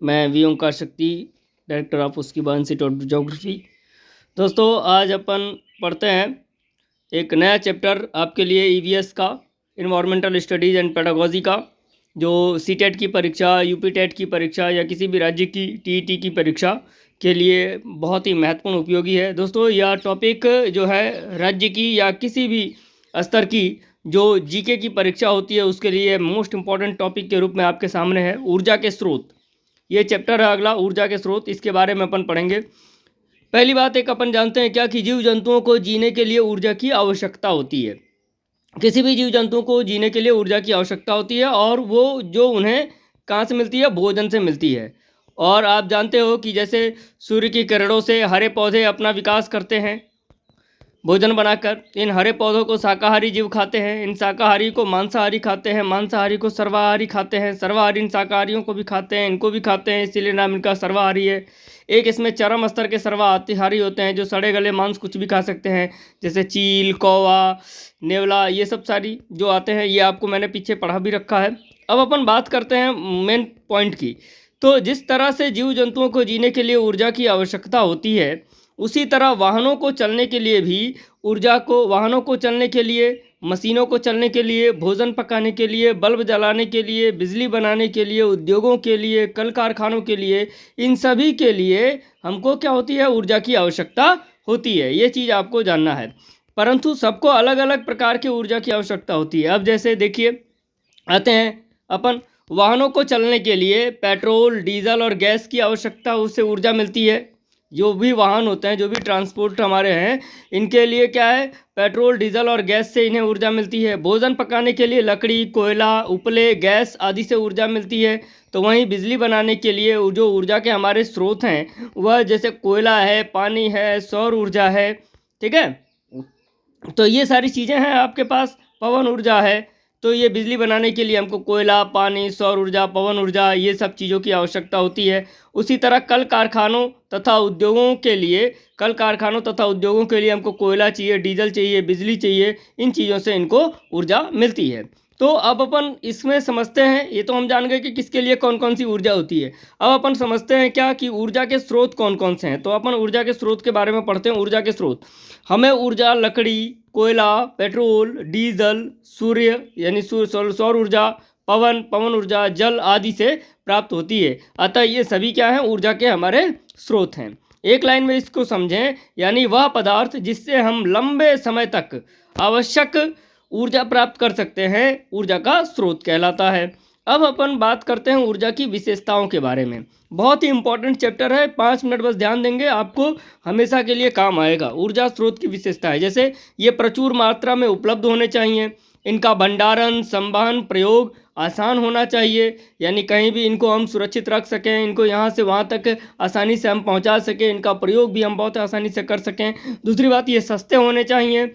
मैं V Omkar Shakti, director of उस्कीबा institute of geography. दोस्तों, आज अपन पढ़ते हैं एक नया चैप्टर आपके लिए ईवीएस का, इन्वायरमेंटल स्टडीज़ एंड पेडागोजी का, जो सीटेट की परीक्षा, यूपी टेट की परीक्षा या किसी भी राज्य की टीईटी की परीक्षा के लिए बहुत ही महत्वपूर्ण उपयोगी है। दोस्तों, यह टॉपिक जो है राज्य की या किसी भी स्तर की जो जीके की परीक्षा होती है उसके लिए मोस्ट इम्पॉर्टेंट टॉपिक के रूप में आपके सामने है ऊर्जा के स्रोत। ये चैप्टर है अगला, ऊर्जा के स्रोत। इसके बारे में अपन पढ़ेंगे। पहली बात एक अपन जानते हैं क्या कि जीव जंतुओं को जीने के लिए ऊर्जा की आवश्यकता होती है। किसी भी जीव जंतुओं को जीने के लिए ऊर्जा की आवश्यकता होती है और वो जो उन्हें कहाँ से मिलती है? भोजन से मिलती है। और आप जानते हो कि जैसे सूर्य की किरणों से हरे पौधे अपना विकास करते हैं भोजन बनाकर। इन हरे पौधों को शाकाहारी जीव खाते हैं, इन शाकाहारी को मांसाहारी खाते हैं, मांसाहारी को सर्वाहारी खाते हैं, सर्वाहारी इन शाकाहारियों को भी खाते हैं, इनको भी खाते हैं, इसीलिए नाम इनका सर्वाहारी है। एक इसमें चरम स्तर के सर्वाहारी होते हैं जो सड़े गले मांस कुछ भी खा सकते हैं, जैसे चील, कौवा, नेवला, ये सब सारी जो आते हैं, ये आपको मैंने पीछे पढ़ा भी रखा है। अब अपन बात करते हैं मेन पॉइंट की। तो जिस तरह से जीव जंतुओं को जीने के लिए ऊर्जा की आवश्यकता होती है, उसी तरह वाहनों को चलने के लिए भी वाहनों को चलने के लिए, मशीनों को चलने के लिए, भोजन पकाने के लिए, बल्ब जलाने के लिए, बिजली बनाने के लिए, उद्योगों के लिए, कल कारखानों के लिए, इन सभी के लिए हमको क्या होती है? ऊर्जा की आवश्यकता होती है। ये चीज़ आपको जानना है। परंतु सबको अलग अलग प्रकार की ऊर्जा की आवश्यकता होती है। अब जैसे देखिए, आते हैं अपन वाहनों को चलने के लिए पेट्रोल, डीजल और गैस की आवश्यकता, उससे ऊर्जा मिलती है। जो भी वाहन होते हैं, जो भी ट्रांसपोर्ट हमारे हैं, इनके लिए क्या है? पेट्रोल, डीजल और गैस से इन्हें ऊर्जा मिलती है। भोजन पकाने के लिए लकड़ी, कोयला, उपले, गैस आदि से ऊर्जा मिलती है। तो वहीं बिजली बनाने के लिए जो ऊर्जा के हमारे स्रोत हैं, वह जैसे कोयला है, पानी है, सौर ऊर्जा है। ठीक है, तो ये सारी चीज़ें हैं आपके पास। पवन ऊर्जा है, तो ये बिजली बनाने के लिए हमको कोयला, पानी, सौर ऊर्जा, पवन ऊर्जा, ये सब चीज़ों की आवश्यकता होती है। उसी तरह कल कारखानों तथा उद्योगों के लिए हमको कोयला चाहिए, डीजल चाहिए, बिजली चाहिए। इन चीज़ों से इनको ऊर्जा मिलती है। तो अब अपन इसमें समझते हैं, ये तो हम जान गए कि किसके लिए कौन कौन सी ऊर्जा होती है। अब अपन समझते हैं क्या कि ऊर्जा के स्रोत कौन कौन से हैं। तो अपन ऊर्जा के स्रोत के बारे में पढ़ते हैं। ऊर्जा के स्रोत, हमें ऊर्जा लकड़ी, कोयला, पेट्रोल, डीजल, सूर्य यानी सौर ऊर्जा, पवन ऊर्जा, जल आदि से प्राप्त होती है। अतः ये सभी क्या हैं? ऊर्जा के हमारे स्रोत हैं। एक लाइन में इसको समझें, यानी वह पदार्थ जिससे हम लंबे समय तक आवश्यक ऊर्जा प्राप्त कर सकते हैं, ऊर्जा का स्रोत कहलाता है। अब अपन बात करते हैं ऊर्जा की विशेषताओं के बारे में। बहुत ही इंपॉर्टेंट चैप्टर है, 5 मिनट बस ध्यान देंगे, आपको हमेशा के लिए काम आएगा। ऊर्जा स्रोत की विशेषताएं, जैसे ये प्रचुर मात्रा में उपलब्ध होने चाहिए, इनका भंडारण, संवहन, प्रयोग आसान होना चाहिए, यानी कहीं भी इनको हम सुरक्षित रख सकें, इनको यहाँ से वहाँ तक आसानी से हम पहुँचा सकें, इनका प्रयोग भी हम बहुत आसानी से कर सकें। दूसरी बात, ये सस्ते होने चाहिए,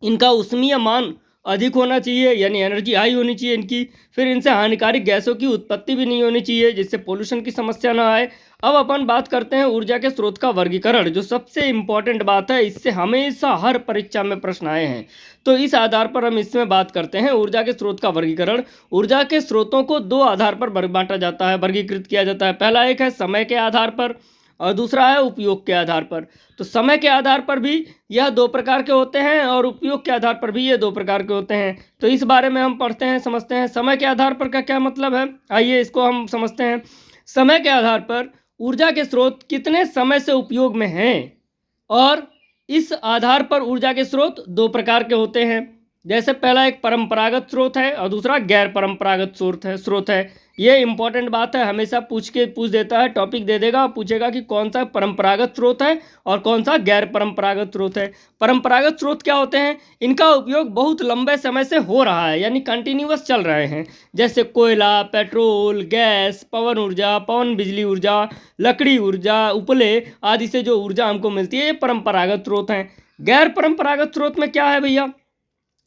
इनका उष्मीय मान अधिक होना चाहिए, यानी एनर्जी हाई होनी चाहिए इनकी। फिर इनसे हानिकारक गैसों की उत्पत्ति भी नहीं होनी चाहिए, जिससे पोल्यूशन की समस्या ना आए। अब अपन बात करते हैं ऊर्जा के स्रोत का वर्गीकरण, जो सबसे इम्पॉर्टेंट बात है। इससे हमेशा हर परीक्षा में प्रश्न आए हैं, तो इस आधार पर हम इसमें बात करते हैं ऊर्जा के स्रोत का वर्गीकरण। ऊर्जा के स्रोतों को 2 आधार पर बांटा जाता है, वर्गीकृत किया जाता है। पहला एक है समय के आधार पर और दूसरा है उपयोग के आधार पर। तो समय के आधार पर भी यह 2 प्रकार के होते हैं और उपयोग के आधार पर भी ये 2 प्रकार के होते हैं। तो इस बारे में हम पढ़ते हैं, समझते हैं। समय के आधार पर का क्या मतलब है, आइए इसको हम समझते हैं। समय के आधार पर ऊर्जा के स्रोत कितने समय से उपयोग में हैं, और इस आधार पर ऊर्जा के स्रोत 2 प्रकार के होते हैं। जैसे पहला एक परंपरागत स्रोत है और दूसरा गैर परंपरागत स्रोत है। ये इंपॉर्टेंट बात है, हमेशा पूछ देता है, टॉपिक दे देगा, पूछेगा कि कौन सा परंपरागत स्रोत है और कौन सा गैर परंपरागत स्रोत है। परंपरागत स्रोत क्या होते हैं? इनका उपयोग बहुत लंबे समय से हो रहा है, यानी कंटिन्यूअस चल रहे हैं, जैसे कोयला, पेट्रोल, गैस, पवन ऊर्जा, पवन बिजली ऊर्जा, लकड़ी ऊर्जा, उपले आदि से जो ऊर्जा हमको मिलती है, ये परंपरागत स्रोत हैं। गैर परंपरागत स्रोत में क्या है भैया?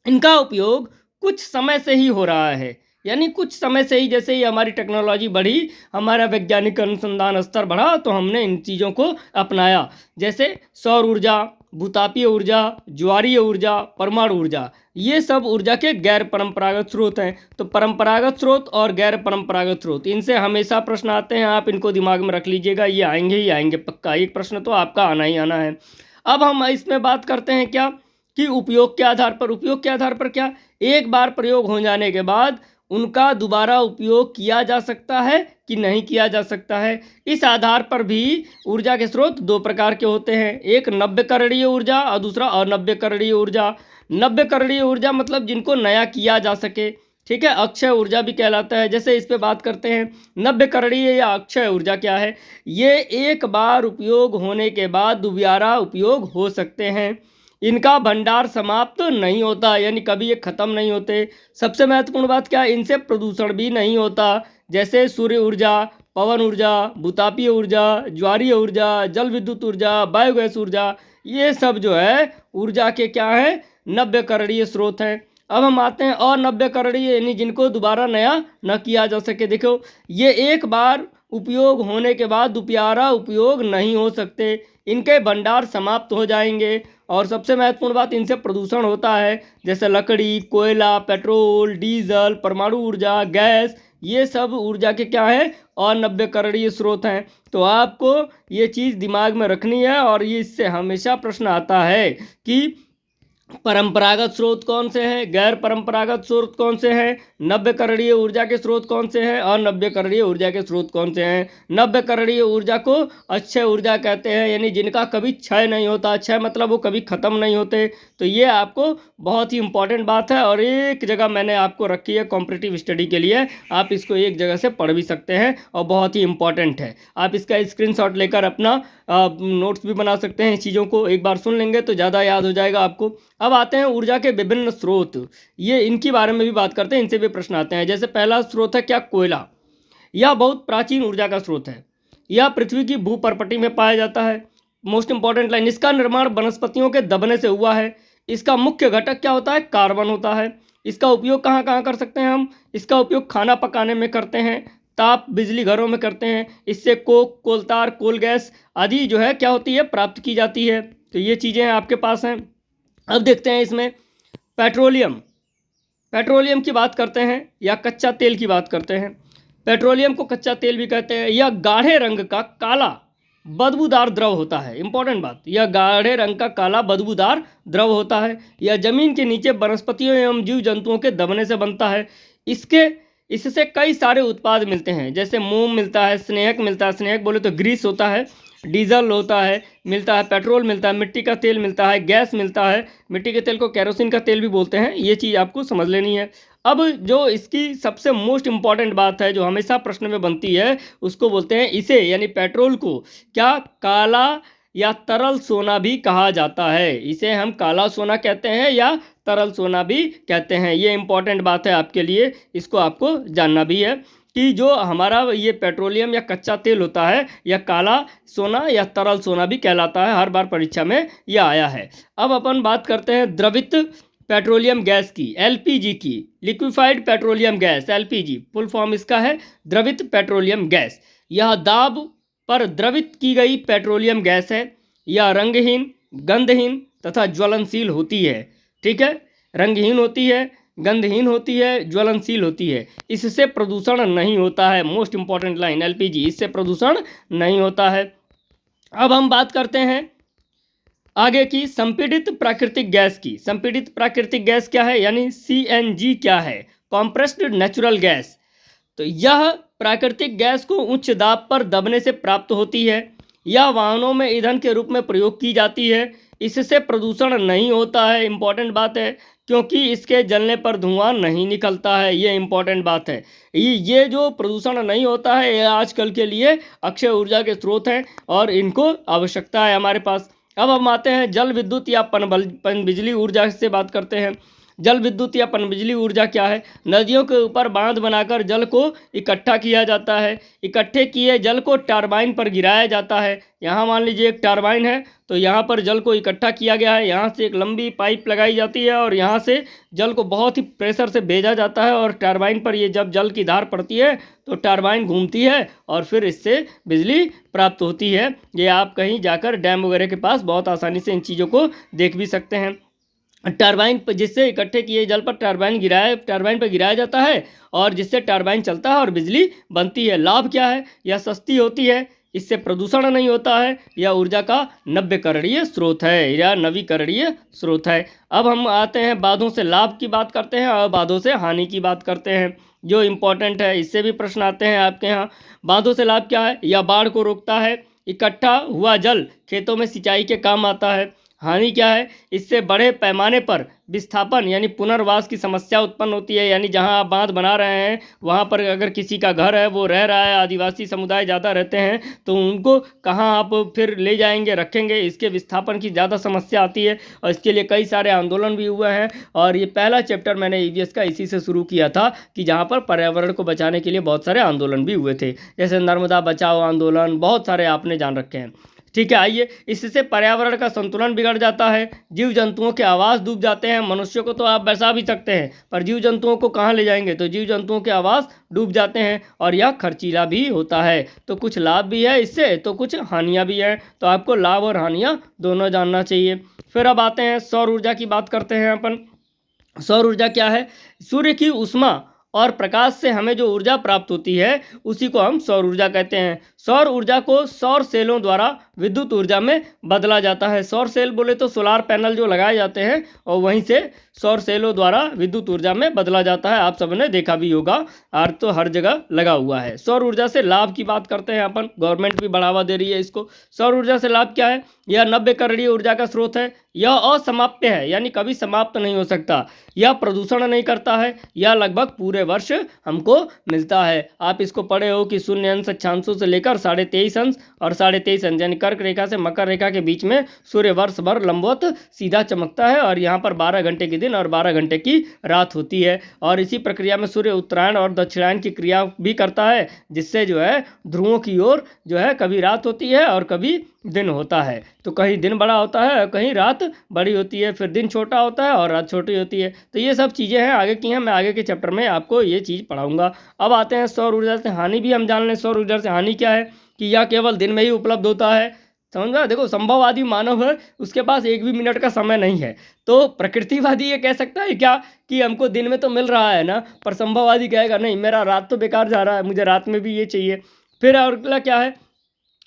इनका उपयोग कुछ समय से ही हो रहा है, यानी कुछ समय से ही, जैसे ही हमारी टेक्नोलॉजी बढ़ी, हमारा वैज्ञानिक अनुसंधान स्तर बढ़ा, तो हमने इन चीज़ों को अपनाया। जैसे सौर ऊर्जा, भूतापीय ऊर्जा, ज्वारीय ऊर्जा, परमाणु ऊर्जा, ये सब ऊर्जा के गैर परंपरागत स्रोत हैं। तो परंपरागत स्रोत और गैर परंपरागत स्रोत, इनसे हमेशा प्रश्न आते हैं, आप इनको दिमाग में रख लीजिएगा, ये आएंगे ही आएंगे पक्का, एक प्रश्न तो आपका आना ही आना है। अब हम इसमें बात करते हैं क्या कि उपयोग के आधार पर। उपयोग के आधार पर क्या, एक बार प्रयोग हो जाने के बाद उनका दोबारा उपयोग किया जा सकता है कि नहीं किया जा सकता है। इस आधार पर भी ऊर्जा के स्रोत दो प्रकार के होते हैं, एक नव्यकरणीय ऊर्जा और दूसरा अनव्यकरणीय ऊर्जा। नव्यकरणीय ऊर्जा मतलब जिनको नया किया जा सके, ठीक है, अक्षय ऊर्जा भी कहलाता है। जैसे इस पे बात करते हैं, नव्यकरणीय या अक्षय ऊर्जा क्या है, ये एक बार उपयोग होने के बाद दोबारा उपयोग हो सकते हैं, इनका भंडार समाप्त नहीं होता, यानी कभी ये खत्म नहीं होते। सबसे महत्वपूर्ण बात क्या है, इनसे प्रदूषण भी नहीं होता। जैसे सूर्य ऊर्जा, पवन ऊर्जा, भूतापीय ऊर्जा, ज्वारीय ऊर्जा, जल विद्युत ऊर्जा, बायोगैस ऊर्जा, ये सब जो है ऊर्जा के क्या है, नव्यकरणीय स्रोत हैं। अब हम आते हैं अनव्यकरणीय, यानी जिनको दोबारा नया न किया जा सके। देखो, ये एक बार उपयोग होने के बाद दोबारा उपयोग नहीं हो सकते, इनके भंडार समाप्त हो जाएंगे। और सबसे महत्वपूर्ण बात, इनसे प्रदूषण होता है, जैसे लकड़ी, कोयला, पेट्रोल, डीजल, परमाणु ऊर्जा, गैस, ये सब ऊर्जा के क्या है, अनव्यकरणीय स्रोत हैं। तो आपको ये चीज़ दिमाग में रखनी है, और ये इससे हमेशा प्रश्न आता है कि परंपरागत स्रोत कौन से हैं, गैर परंपरागत स्रोत कौन से हैं, नव्यकरणीय ऊर्जा के स्रोत कौन से हैं, और नव्यकरणीय ऊर्जा के स्रोत कौन से हैं। नव्यकरणीय ऊर्जा को अक्षय ऊर्जा कहते हैं, यानी जिनका कभी क्षय नहीं होता, अक्षय मतलब वो कभी ख़त्म नहीं होते। तो ये आपको बहुत ही इंपॉर्टेंट बात है, और एक जगह मैंने आपको रखी है कॉम्पिटिटिव स्टडी के लिए, आप इसको एक जगह से पढ़ भी सकते हैं, और बहुत ही इंपॉर्टेंट है। आप इसका स्क्रीनशॉट लेकर अपना नोट्स भी बना सकते हैं, चीज़ों को एक बार सुन लेंगे तो ज़्यादा याद हो जाएगा आपको। अब आते हैं ऊर्जा के विभिन्न स्रोत, ये इनके बारे में भी बात करते हैं, इनसे भी प्रश्न आते हैं। जैसे पहला स्रोत है क्या, कोयला। यह बहुत प्राचीन ऊर्जा का स्रोत है, यह पृथ्वी की भूपर्पटी में पाया जाता है। मोस्ट इंपॉर्टेंट लाइन, इसका निर्माण वनस्पतियों के दबने से हुआ है। इसका मुख्य घटक क्या होता है, कार्बन होता है। इसका उपयोग कहाँ कहाँ कर सकते हैं हम, इसका उपयोग खाना पकाने में करते हैं, ताप बिजली घरों में करते हैं, इससे कोक, कोलतार, कोल गैस आदि जो है क्या होती है, प्राप्त की जाती है। तो ये चीज़ें आपके पास हैं। अब देखते हैं इसमें पेट्रोलियम। पेट्रोलियम की बात करते हैं या कच्चा तेल की बात करते हैं। पेट्रोलियम को कच्चा तेल भी कहते हैं। यह गाढ़े रंग का काला बदबूदार द्रव होता है। इंपॉर्टेंट बात, यह गाढ़े रंग का काला बदबूदार द्रव होता है। यह जमीन के नीचे वनस्पतियों एवं जीव जंतुओं के दबने से बनता है। इससे कई सारे उत्पाद मिलते हैं, जैसे मोम मिलता है, स्नेहक मिलता है, स्नेहक बोले तो ग्रीस होता है, डीजल होता है, मिलता है, पेट्रोल मिलता है, मिट्टी का तेल मिलता है, गैस मिलता है, मिट्टी के तेल को केरोसिन का तेल भी बोलते हैं। ये चीज़ आपको समझ लेनी है। अब जो इसकी सबसे मोस्ट इम्पॉर्टेंट बात है, जो हमेशा प्रश्न में बनती है, उसको बोलते हैं, इसे यानी पेट्रोल को क्या काला या तरल सोना भी कहा जाता है। इसे हम काला सोना कहते हैं या तरल सोना भी कहते हैं। ये इंपॉर्टेंट बात है आपके लिए, इसको आपको जानना भी है कि जो हमारा ये पेट्रोलियम या कच्चा तेल होता है, या काला सोना या तरल सोना भी कहलाता है। हर बार परीक्षा में यह आया है। अब अपन बात करते हैं द्रवित पेट्रोलियम गैस की, एलपीजी की। Liquefied petroleum gas, LPG full form इसका है द्रवित पेट्रोलियम गैस। यह दाब पर द्रवित की गई पेट्रोलियम गैस है। यह रंगहीन, गंधहीन तथा ज्वलनशील होती है। ठीक है, रंगहीन होती है, गंधहीन होती है, ज्वलनशील होती है। इससे प्रदूषण नहीं होता है। मोस्ट इंपॉर्टेंट लाइन, एलपीजी, इससे प्रदूषण नहीं होता है। अब हम बात करते हैं आगे की संपीड़ित प्राकृतिक गैस की। संपीड़ित प्राकृतिक गैस क्या है, यानी सीएनजी क्या है, कॉम्प्रेस्ड नेचुरल गैस। तो यह प्राकृतिक गैस को उच्च दाब पर दबने से प्राप्त होती है। यह वाहनों में ईंधन के रूप में प्रयोग की जाती है। इससे प्रदूषण नहीं होता है। इंपॉर्टेंट बात है, क्योंकि इसके जलने पर धुआं नहीं निकलता है। ये इंपॉर्टेंट बात है। ये जो प्रदूषण नहीं होता है, ये आजकल के लिए अक्षय ऊर्जा के स्रोत हैं, और इनको आवश्यकता है हमारे पास। अब हम आते हैं जल विद्युत या पन बिजली ऊर्जा से बात करते हैं। जल विद्युत या पनबिजली ऊर्जा क्या है? नदियों के ऊपर बांध बनाकर जल को इकट्ठा किया जाता है। इकट्ठे किए जल को टरबाइन पर गिराया जाता है। यहाँ मान लीजिए एक टरबाइन है, तो यहाँ पर जल को इकट्ठा किया गया है। यहाँ से एक लंबी पाइप लगाई जाती है और यहाँ से जल को बहुत ही प्रेशर से भेजा जाता है और टरबाइन पर ये जब जल की धार पड़ती है तो टरबाइन घूमती है और फिर इससे बिजली प्राप्त होती है। ये आप कहीं जाकर डैम वगैरह के पास बहुत आसानी से इन चीज़ों को देख भी सकते हैं। टरबाइन पर जिससे इकट्ठे किए जल पर टरबाइन पर गिराया जाता है और जिससे टरबाइन चलता है और बिजली बनती है। लाभ क्या है? यह सस्ती होती है, इससे प्रदूषण नहीं होता है, यह ऊर्जा का नवीकरणीय स्रोत है या नवीकरणीय स्रोत है। अब हम आते हैं बांधों से लाभ की बात करते हैं और बांधों से हानि की बात करते हैं, जो इम्पोर्टेंट है। इससे भी प्रश्न आते हैं आपके यहाँ। बांधों से लाभ क्या है? यह बाढ़ को रोकता है, इकट्ठा हुआ जल खेतों में सिंचाई के काम आता है। हानि क्या है? इससे बड़े पैमाने पर विस्थापन यानी पुनर्वास की समस्या उत्पन्न होती है। यानी जहां आप बांध बना रहे हैं वहां पर अगर किसी का घर है, वो रह रहा है, आदिवासी समुदाय ज़्यादा रहते हैं, तो उनको कहाँ आप फिर ले जाएंगे, रखेंगे? इसके विस्थापन की ज़्यादा समस्या आती है और इसके लिए कई सारे आंदोलन भी हुए हैं। और ये पहला चैप्टर मैंने ईवीएस का इसी से शुरू किया था कि जहाँ पर पर्यावरण को बचाने के लिए बहुत सारे आंदोलन भी हुए थे, जैसे नर्मदा बचाओ आंदोलन, बहुत सारे आपने जान रखे हैं। ठीक है, आइए। इससे पर्यावरण का संतुलन बिगड़ जाता है, जीव जंतुओं के आवास डूब जाते हैं। मनुष्यों को तो आप बचा भी सकते हैं, पर जीव जंतुओं को कहाँ ले जाएंगे? तो जीव जंतुओं के आवास डूब जाते हैं और यह खर्चीला भी होता है। तो कुछ लाभ भी है इससे, तो कुछ हानियाँ भी हैं। तो आपको लाभ और हानियाँ दोनों जानना चाहिए। फिर अब आते हैं सौर ऊर्जा की बात करते हैं अपन। सौर ऊर्जा क्या है? सूर्य की ऊष्मा और प्रकाश से हमें जो ऊर्जा प्राप्त होती है उसी को हम सौर ऊर्जा कहते हैं। सौर ऊर्जा को सौर सेलों द्वारा विद्युत ऊर्जा में बदला जाता है। सौर सेल बोले तो सोलार पैनल जो लगाए जाते हैं और वहीं से सौर सेलों द्वारा विद्युत ऊर्जा में बदला जाता है। आप सबने देखा भी होगा, और तो हर जगह लगा हुआ है। सौर ऊर्जा से लाभ की बात करते हैं अपन। गवर्नमेंट भी बढ़ावा दे रही है इसको। सौर ऊर्जा से लाभ क्या है? यह नवीकरणीय ऊर्जा का स्रोत है। यह असामाप्य है, यानी कभी समाप्त नहीं हो सकता। यह प्रदूषण नहीं करता है। यह लगभग पूरे वर्ष हमको मिलता है। आप इसको पढ़े हो कि 0 अंश अक्षांशों से लेकर 23.5 अंश और 23.5 अंश यानी कर्क रेखा से मकर रेखा के बीच में सूर्य वर्ष भर लंबवत सीधा चमकता है और यहाँ पर 12 घंटे की दिन और 12 घंटे की रात होती है। और इसी प्रक्रिया में सूर्य उत्तरायण और दक्षिणायन की क्रिया भी करता है, जिससे जो है ध्रुवों की ओर जो है कभी रात होती है और कभी दिन होता है। तो कहीं दिन बड़ा होता है और कहीं रात बड़ी होती है, फिर दिन छोटा होता है और रात छोटी होती है। तो ये सब चीज़ें हैं आगे की हैं, मैं आगे के चैप्टर में आपको ये चीज़ पढ़ाऊंगा। अब आते हैं सौर ऊर्जा से हानि भी हम जान लें। सौर ऊर्जा से हानि क्या है? कि यह केवल दिन में ही उपलब्ध होता है। समझ? देखो, संभववादी मानव है, उसके पास एक भी मिनट का समय नहीं है। तो प्रकृतिवादी ये कह सकता है क्या कि हमको दिन में तो मिल रहा है ना, पर संभववादी कहेगा नहीं, मेरा रात तो बेकार जा रहा है, मुझे रात में भी ये चाहिए। फिर और अगला क्या है?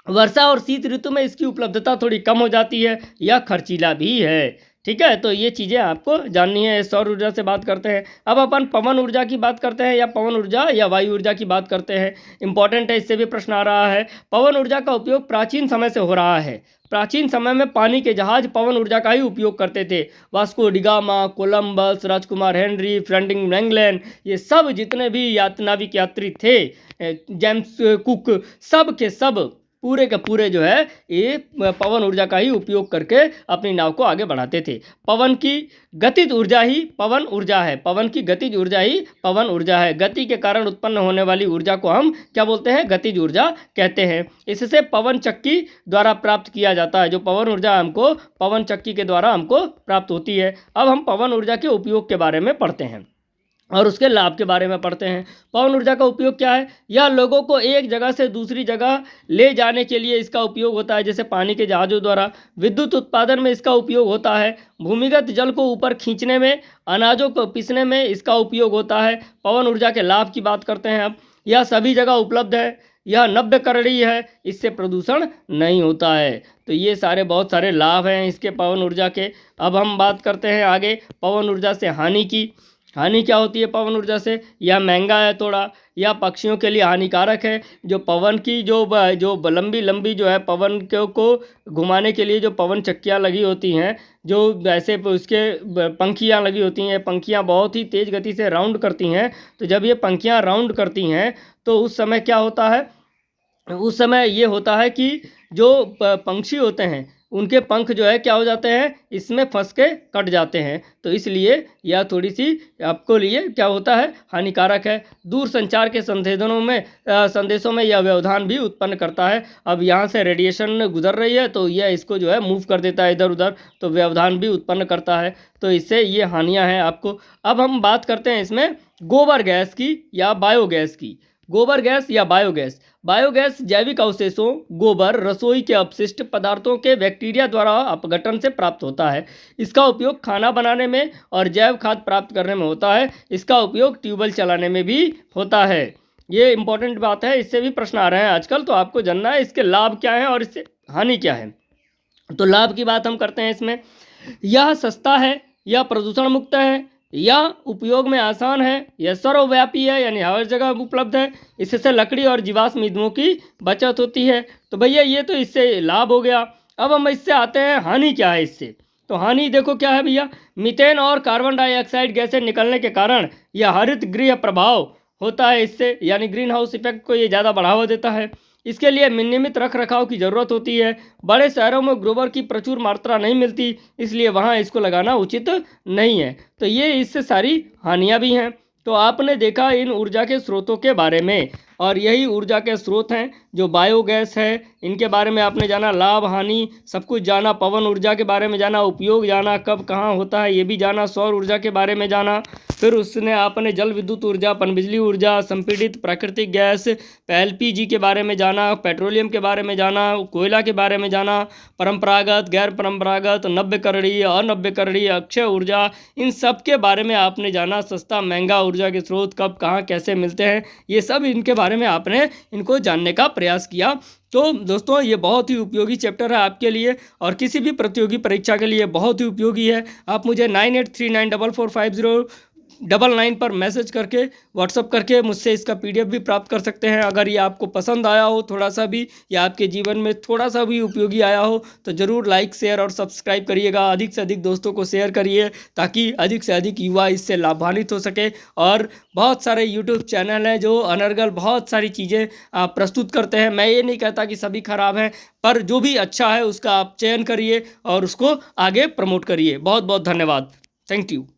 वर्षा और शीत ऋतु में इसकी उपलब्धता थोड़ी कम हो जाती है, यह खर्चीला भी है। ठीक है, तो ये चीज़ें आपको जाननी है। सौर ऊर्जा से बात करते हैं। अब अपन पवन ऊर्जा की बात करते हैं, या पवन ऊर्जा या वायु ऊर्जा की बात करते हैं। इंपॉर्टेंट है, इससे भी प्रश्न आ रहा है। पवन ऊर्जा का उपयोग प्राचीन समय से हो रहा है। प्राचीन समय में पानी के जहाज पवन ऊर्जा का ही उपयोग करते थे। वास्को डिगामा, कोलंबस, राजकुमार हेनरी, फ्रेडरिक मैगेलन, ये सब जितने भी नाविक यात्री थे, जेम्स कुक, सब के सब पूरे के पूरे जो है ये पवन ऊर्जा का ही उपयोग करके अपनी नाव को आगे बढ़ाते थे। पवन की गतिज ऊर्जा ही पवन ऊर्जा है। पवन की गतिज ऊर्जा ही पवन ऊर्जा है। गति के कारण उत्पन्न होने वाली ऊर्जा को हम क्या बोलते हैं? गतिज ऊर्जा कहते हैं। इससे पवन चक्की द्वारा प्राप्त किया जाता है। जो पवन ऊर्जा हमको पवन चक्की के द्वारा हमको प्राप्त होती है। अब हम पवन ऊर्जा के उपयोग के बारे में पढ़ते हैं और उसके लाभ के बारे में पढ़ते हैं। पवन ऊर्जा का उपयोग क्या है? यह लोगों को एक जगह से दूसरी जगह ले जाने के लिए इसका उपयोग होता है, जैसे पानी के जहाज़ों द्वारा। विद्युत उत्पादन में इसका उपयोग होता है। भूमिगत जल को ऊपर खींचने में, अनाजों को पीसने में इसका उपयोग होता है। पवन ऊर्जा के लाभ की बात करते हैं अब। यह सभी जगह उपलब्ध है। यह नवीकरणीय है, इससे प्रदूषण नहीं होता है। तो ये सारे बहुत सारे लाभ हैं इसके पवन ऊर्जा के। अब हम बात करते हैं आगे पवन ऊर्जा से हानि की। हानि क्या होती है पवन ऊर्जा से? यह महंगा है थोड़ा, यह पक्षियों के लिए हानिकारक है। जो पवन की जो लंबी लंबी जो है पवन को घुमाने के लिए जो पवन चक्कियाँ लगी होती हैं, जो ऐसे उसके पंखियाँ लगी होती हैं, पंखियाँ बहुत ही तेज़ गति से राउंड करती हैं। तो जब ये पंखियाँ राउंड करती हैं तो उस समय क्या होता है? उस समय ये होता है कि जो पंछी होते हैं उनके पंख जो है क्या हो जाते हैं, इसमें फंस के कट जाते हैं। तो इसलिए यह थोड़ी सी आपको लिए क्या होता है, हानिकारक है। दूर संचार के संदेशों में यह व्यवधान भी उत्पन्न करता है। अब यहाँ से रेडिएशन गुजर रही है तो यह इसको जो है मूव कर देता है इधर उधर, तो व्यवधान भी उत्पन्न करता है। तो इससे ये हानियाँ हैं आपको। अब हम बात करते हैं इसमें गोबर गैस की या बायोगैस की। गोबर गैस या बायोगैस। बायोगैस जैविक अवशेषों, गोबर, रसोई के अपशिष्ट पदार्थों के बैक्टीरिया द्वारा अपघटन से प्राप्त होता है। इसका उपयोग खाना बनाने में और जैव खाद प्राप्त करने में होता है। इसका उपयोग ट्यूबवेल चलाने में भी होता है। ये इंपॉर्टेंट बात है, इससे भी प्रश्न आ रहे हैं आजकल, तो आपको जानना है इसके लाभ क्या हैं और इससे हानि क्या है। तो लाभ की बात हम करते हैं इसमें। यह सस्ता है, यह प्रदूषण मुक्त है, यह उपयोग में आसान है, यह सर्वव्यापी है यानी हर जगह उपलब्ध है। इससे लकड़ी और जीवाश्म ईंधनों की बचत होती है। तो भैया ये तो इससे लाभ हो गया। अब हम इससे आते हैं हानि क्या है इससे। तो हानि देखो क्या है भैया, मीथेन और कार्बन डाइऑक्साइड गैसें निकलने के कारण यह हरित गृह प्रभाव होता है इससे, यानी ग्रीन हाउस इफेक्ट को ये ज़्यादा बढ़ावा देता है। इसके लिए नियमित रख रखाव की ज़रूरत होती है। बड़े शहरों में गोबर की प्रचुर मात्रा नहीं मिलती, इसलिए वहाँ इसको लगाना उचित नहीं है। तो ये इससे सारी हानियाँ भी हैं। तो आपने देखा इन ऊर्जा के स्रोतों के बारे में, और यही ऊर्जा के स्रोत हैं जो बायोगैस है। इनके बारे में आपने जाना, लाभ हानि सब कुछ जाना, पवन ऊर्जा के बारे में जाना, उपयोग जाना, कब कहाँ होता है ये भी जाना, सौर ऊर्जा के बारे में जाना, फिर उसने आपने जल विद्युत ऊर्जा, पनबिजली ऊर्जा, संपीड़ित प्राकृतिक गैस, एलपीजी के बारे में जाना, पेट्रोलियम के बारे में जाना, कोयला के बारे में जाना, परंपरागत, गैर परंपरागत, नव्यकरणीय, अनव्यकरणीय, अक्षय ऊर्जा, इन सब के बारे में आपने जाना। सस्ता महंगा ऊर्जा के स्रोत कब कहाँ कैसे मिलते हैं, ये सब इनके बारे में आपने इनको जानने का प्रयास किया। तो दोस्तों ये बहुत ही उपयोगी चैप्टर है आपके लिए और किसी भी प्रतियोगी परीक्षा के लिए बहुत ही उपयोगी है। आप मुझे 9839445099 पर मैसेज करके, व्हाट्सअप करके मुझसे इसका PDF भी प्राप्त कर सकते हैं। अगर ये आपको पसंद आया हो थोड़ा सा भी, या आपके जीवन में थोड़ा सा भी उपयोगी आया हो, तो ज़रूर लाइक शेयर और सब्सक्राइब करिएगा। अधिक से अधिक दोस्तों को शेयर करिए ताकि अधिक से अधिक युवा इससे लाभान्वित हो सके। और बहुत सारे यूट्यूब चैनल हैं जो अनर्गल बहुत सारी चीज़ें प्रस्तुत करते हैं। मैं ये नहीं कहता कि सभी खराब हैं, पर जो भी अच्छा है उसका आप चयन करिए और उसको आगे प्रमोट करिए। बहुत बहुत धन्यवाद। Thank you.